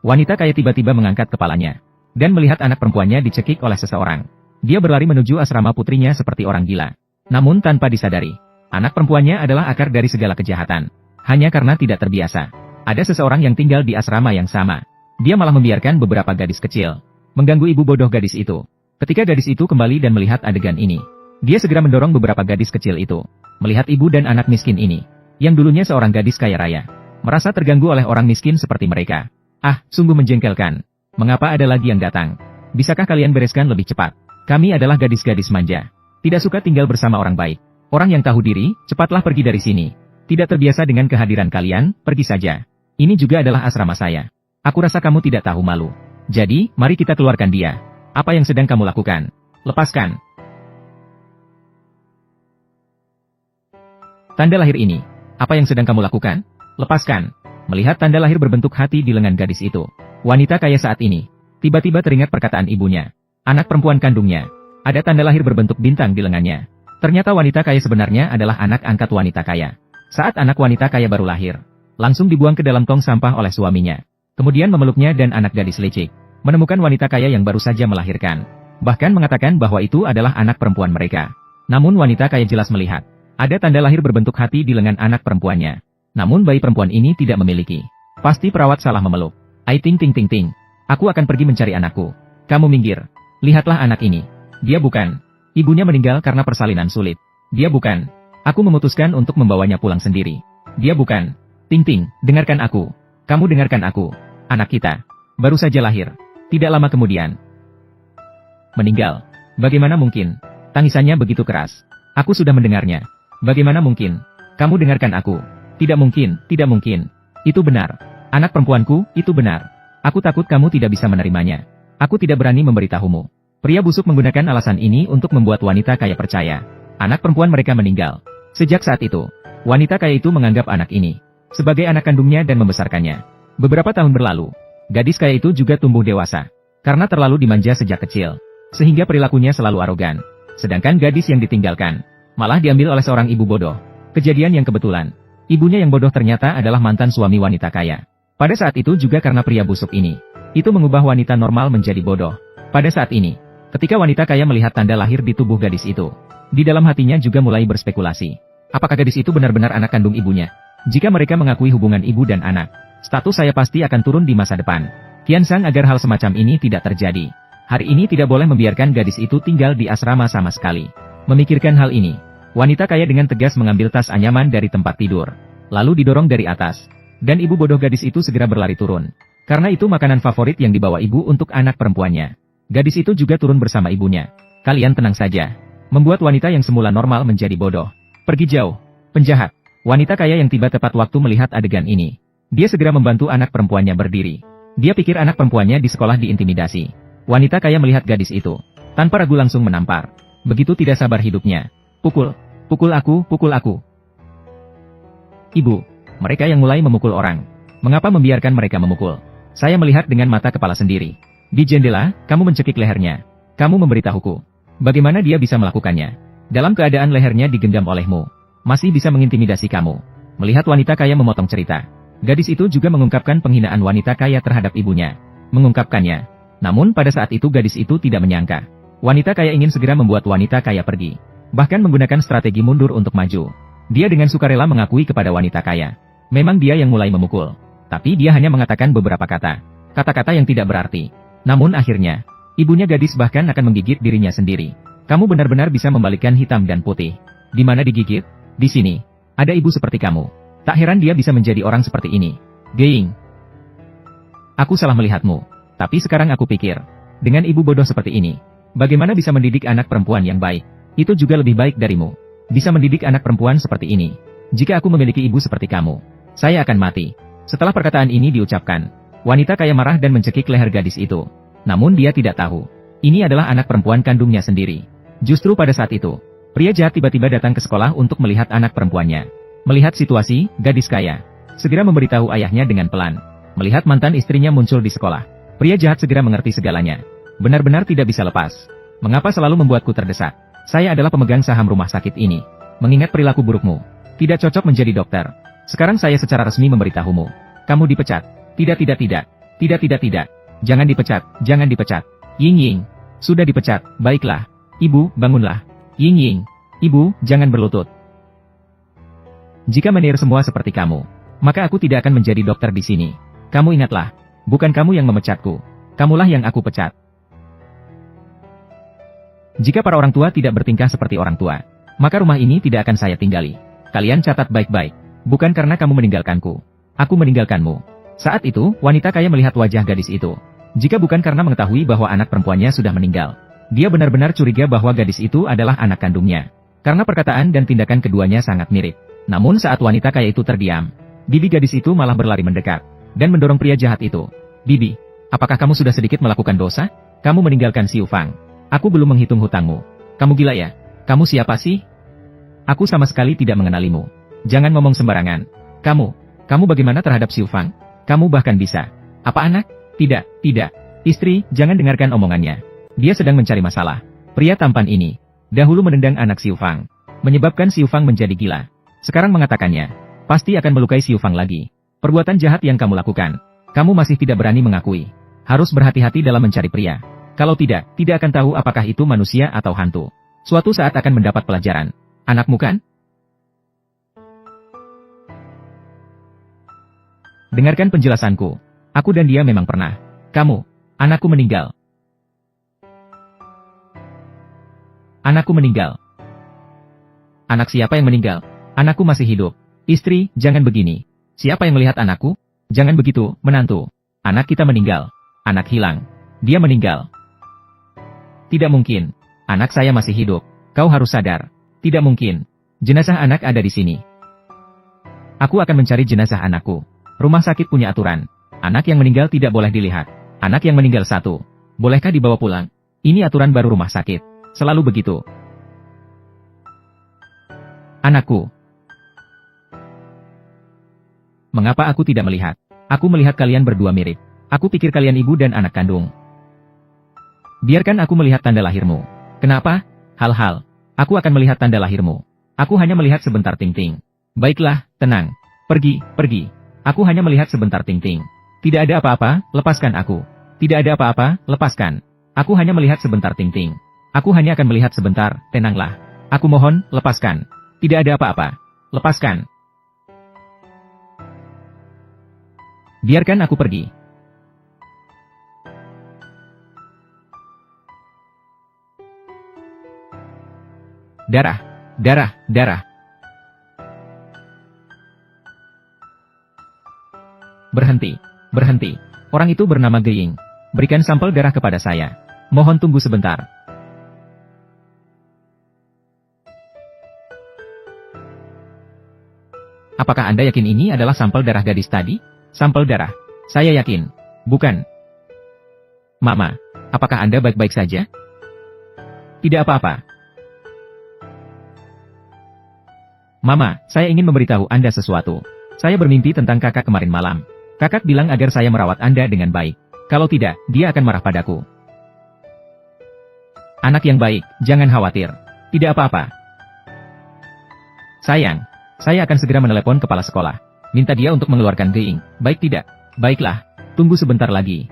Wanita kaya tiba-tiba mengangkat kepalanya dan melihat anak perempuannya dicekik oleh seseorang. Dia berlari menuju asrama putrinya seperti orang gila. Namun tanpa disadari, anak perempuannya adalah akar dari segala kejahatan. Hanya karena tidak terbiasa, ada seseorang yang tinggal di asrama yang sama. Dia malah membiarkan beberapa gadis kecil mengganggu ibu bodoh gadis itu. Ketika gadis itu kembali dan melihat adegan ini, dia segera mendorong beberapa gadis kecil itu. Melihat ibu dan anak miskin ini, yang dulunya seorang gadis kaya raya, merasa terganggu oleh orang miskin seperti mereka. Ah, sungguh menjengkelkan. Mengapa ada lagi yang datang? Bisakah kalian bereskan lebih cepat? Kami adalah gadis-gadis manja. Tidak suka tinggal bersama orang baik. Orang yang tahu diri, cepatlah pergi dari sini. Tidak terbiasa dengan kehadiran kalian, pergi saja. Ini juga adalah asrama saya. Aku rasa kamu tidak tahu malu. Jadi, mari kita keluarkan dia. Apa yang sedang kamu lakukan? Lepaskan. Tanda lahir ini. Apa yang sedang kamu lakukan? Lepaskan. Melihat tanda lahir berbentuk hati di lengan gadis itu, wanita kaya saat ini tiba-tiba teringat perkataan ibunya. Anak perempuan kandungnya. Ada tanda lahir berbentuk bintang di lengannya. Ternyata wanita kaya sebenarnya adalah anak angkat wanita kaya. Saat anak wanita kaya baru lahir, langsung dibuang ke dalam tong sampah oleh suaminya. Kemudian memeluknya dan anak gadis licik menemukan wanita kaya yang baru saja melahirkan. Bahkan mengatakan bahwa itu adalah anak perempuan mereka. Namun wanita kaya jelas melihat ada tanda lahir berbentuk hati di lengan anak perempuannya. Namun bayi perempuan ini tidak memiliki. Pasti perawat salah memeluk. Ting. Aku akan pergi mencari anakku. Kamu minggir. Lihatlah anak ini. Dia bukan. Ibunya meninggal karena persalinan sulit. Dia bukan. Aku memutuskan untuk membawanya pulang sendiri. Dia bukan. Ting, dengarkan aku. Kamu dengarkan aku. Anak kita baru saja lahir. Tidak lama kemudian meninggal. Bagaimana mungkin? Tangisannya begitu keras. Aku sudah mendengarnya. Bagaimana mungkin? Kamu dengarkan aku. Tidak mungkin, tidak mungkin. Itu benar. Anak perempuanku, itu benar. Aku takut kamu tidak bisa menerimanya. Aku tidak berani memberitahumu. Pria busuk menggunakan alasan ini untuk membuat wanita kaya percaya. Anak perempuan mereka meninggal. Sejak saat itu, wanita kaya itu menganggap anak ini sebagai anak kandungnya dan membesarkannya. Beberapa tahun berlalu, gadis kaya itu juga tumbuh dewasa. Karena terlalu dimanja sejak kecil, sehingga perilakunya selalu arogan. Sedangkan gadis yang ditinggalkan malah diambil oleh seorang ibu bodoh. Kejadian yang kebetulan, ibunya yang bodoh ternyata adalah mantan suami wanita kaya. Pada saat itu juga karena pria busuk ini, itu mengubah wanita normal menjadi bodoh. Pada saat ini, ketika wanita kaya melihat tanda lahir di tubuh gadis itu, di dalam hatinya juga mulai berspekulasi. Apakah gadis itu benar-benar anak kandung ibunya? Jika mereka mengakui hubungan ibu dan anak, status saya pasti akan turun di masa depan. Tiansang agar hal semacam ini tidak terjadi. Hari ini tidak boleh membiarkan gadis itu tinggal di asrama sama sekali. Memikirkan hal ini, wanita kaya dengan tegas mengambil tas anyaman dari tempat tidur, lalu didorong dari atas. Dan ibu bodoh gadis itu segera berlari turun. Karena itu makanan favorit yang dibawa ibu untuk anak perempuannya. Gadis itu juga turun bersama ibunya. Kalian tenang saja. Membuat wanita yang semula normal menjadi bodoh. Pergi jauh. Penjahat. Wanita kaya yang tiba tepat waktu melihat adegan ini. Dia segera membantu anak perempuannya berdiri. Dia pikir anak perempuannya di sekolah diintimidasi. Wanita kaya melihat gadis itu. Tanpa ragu langsung menampar. Begitu tidak sabar hidupnya. Pukul aku. Ibu, mereka yang mulai memukul orang. Mengapa membiarkan mereka memukul? Saya melihat dengan mata kepala sendiri. Di jendela, kamu mencekik lehernya. Kamu memberitahuku. Bagaimana dia bisa melakukannya? Dalam keadaan lehernya digenggam olehmu. Masih bisa mengintimidasi kamu. Melihat wanita kaya memotong cerita. Gadis itu juga mengungkapkan penghinaan wanita kaya terhadap ibunya. Mengungkapkannya. Namun pada saat itu gadis itu tidak menyangka. Wanita kaya ingin segera membuat wanita kaya pergi. Bahkan menggunakan strategi mundur untuk maju. Dia dengan sukarela mengakui kepada wanita kaya. Memang dia yang mulai memukul. Tapi dia hanya mengatakan beberapa kata. Kata-kata yang tidak berarti. Namun akhirnya, ibunya gadis bahkan akan menggigit dirinya sendiri. Kamu benar-benar bisa membalikkan hitam dan putih. Di mana digigit? Di sini. Ada ibu seperti kamu. Tak heran dia bisa menjadi orang seperti ini. Geing. Aku salah melihatmu. Tapi sekarang aku pikir. Dengan ibu bodoh seperti ini. Bagaimana bisa mendidik anak perempuan yang baik? Itu juga lebih baik darimu. Bisa mendidik anak perempuan seperti ini. Jika aku memiliki ibu seperti kamu, saya akan mati. Setelah perkataan ini diucapkan, wanita kaya marah dan mencekik leher gadis itu. Namun dia tidak tahu. Ini adalah anak perempuan kandungnya sendiri. Justru pada saat itu, pria jahat tiba-tiba datang ke sekolah untuk melihat anak perempuannya. Melihat situasi, gadis kaya segera memberitahu ayahnya dengan pelan. Melihat mantan istrinya muncul di sekolah, pria jahat segera mengerti segalanya. Benar-benar tidak bisa lepas. Mengapa selalu membuatku terdesak? Saya adalah pemegang saham rumah sakit ini. Mengingat perilaku burukmu, tidak cocok menjadi dokter. Sekarang saya secara resmi memberitahumu. Kamu dipecat. Tidak. Tidak tidak tidak. Jangan dipecat, jangan dipecat. Ying Ying. Sudah dipecat, baiklah. Ibu, bangunlah. Ying Ying. Ibu, jangan berlutut. Jika menir semua seperti kamu, maka aku tidak akan menjadi dokter di sini. Kamu ingatlah, bukan kamu yang memecatku. Kamulah yang aku pecat. Jika para orang tua tidak bertingkah seperti orang tua, maka rumah ini tidak akan saya tinggali. Kalian catat baik-baik. Bukan karena kamu meninggalkanku. Aku meninggalkanmu. Saat itu, wanita kaya melihat wajah gadis itu. Jika bukan karena mengetahui bahwa anak perempuannya sudah meninggal, dia benar-benar curiga bahwa gadis itu adalah anak kandungnya. Karena perkataan dan tindakan keduanya sangat mirip. Namun saat wanita kaya itu terdiam, bibi gadis itu malah berlari mendekat dan mendorong pria jahat itu. Bibi, apakah kamu sudah sedikit melakukan dosa? Kamu meninggalkan Xiu Fang. Aku belum menghitung hutangmu. Kamu gila ya? Kamu siapa sih? Aku sama sekali tidak mengenalimu. Jangan ngomong sembarangan. Kamu bagaimana terhadap Xiu Fang? Kamu bahkan bisa. Apa anak? Tidak, tidak. Istri, jangan dengarkan omongannya. Dia sedang mencari masalah. Pria tampan ini dahulu menendang anak Xiu Fang, menyebabkan Xiu Fang menjadi gila. Sekarang mengatakannya, pasti akan melukai Xiu Fang lagi. Perbuatan jahat yang kamu lakukan, kamu masih tidak berani mengakui. Harus berhati-hati dalam mencari pria. Kalau tidak akan tahu apakah itu manusia atau hantu. Suatu saat akan mendapat pelajaran. Anakmu kan? Dengarkan penjelasanku. Aku dan dia memang pernah. Anakku meninggal. Anakku meninggal. Anak siapa yang meninggal? Anakku masih hidup. Istri, jangan begini. Siapa yang melihat anakku? Jangan begitu, menantu. Anak kita meninggal. Anak hilang. Dia meninggal. Tidak mungkin. Anak saya masih hidup. Kau harus sadar. Tidak mungkin. Jenazah anak ada di sini. Aku akan mencari jenazah anakku. Rumah sakit punya aturan. Anak yang meninggal tidak boleh dilihat. Anak yang meninggal satu. Bolehkah dibawa pulang? Ini aturan baru rumah sakit. Selalu begitu. Anakku. Mengapa aku tidak melihat? Aku melihat kalian berdua mirip. Aku pikir kalian ibu dan anak kandung. Biarkan aku melihat tanda lahirmu. Kenapa? Hal-hal. Aku akan melihat tanda lahirmu. Aku hanya melihat sebentar ting-ting. Baiklah, tenang. Pergi. Aku hanya melihat sebentar ting-ting. Tidak ada apa-apa, lepaskan aku. Tidak ada apa-apa, lepaskan. Aku hanya melihat sebentar ting-ting. Aku hanya akan melihat sebentar, tenanglah. Aku mohon, lepaskan. Tidak ada apa-apa. Lepaskan. Biarkan aku pergi. Darah. Berhenti. Orang itu bernama Geying. Berikan sampel darah kepada saya. Mohon tunggu sebentar. Apakah Anda yakin ini adalah sampel darah gadis tadi? Sampel darah. Saya yakin. Bukan. Mama, apakah Anda baik-baik saja? Tidak apa-apa. Mama, saya ingin memberitahu Anda sesuatu. Saya bermimpi tentang kakak kemarin malam. Kakak bilang agar saya merawat Anda dengan baik. Kalau tidak, dia akan marah padaku. Anak yang baik, jangan khawatir. Tidak apa-apa. Sayang, saya akan segera menelepon kepala sekolah. Minta dia untuk mengeluarkan Geying. Baik tidak? Baiklah, tunggu sebentar lagi.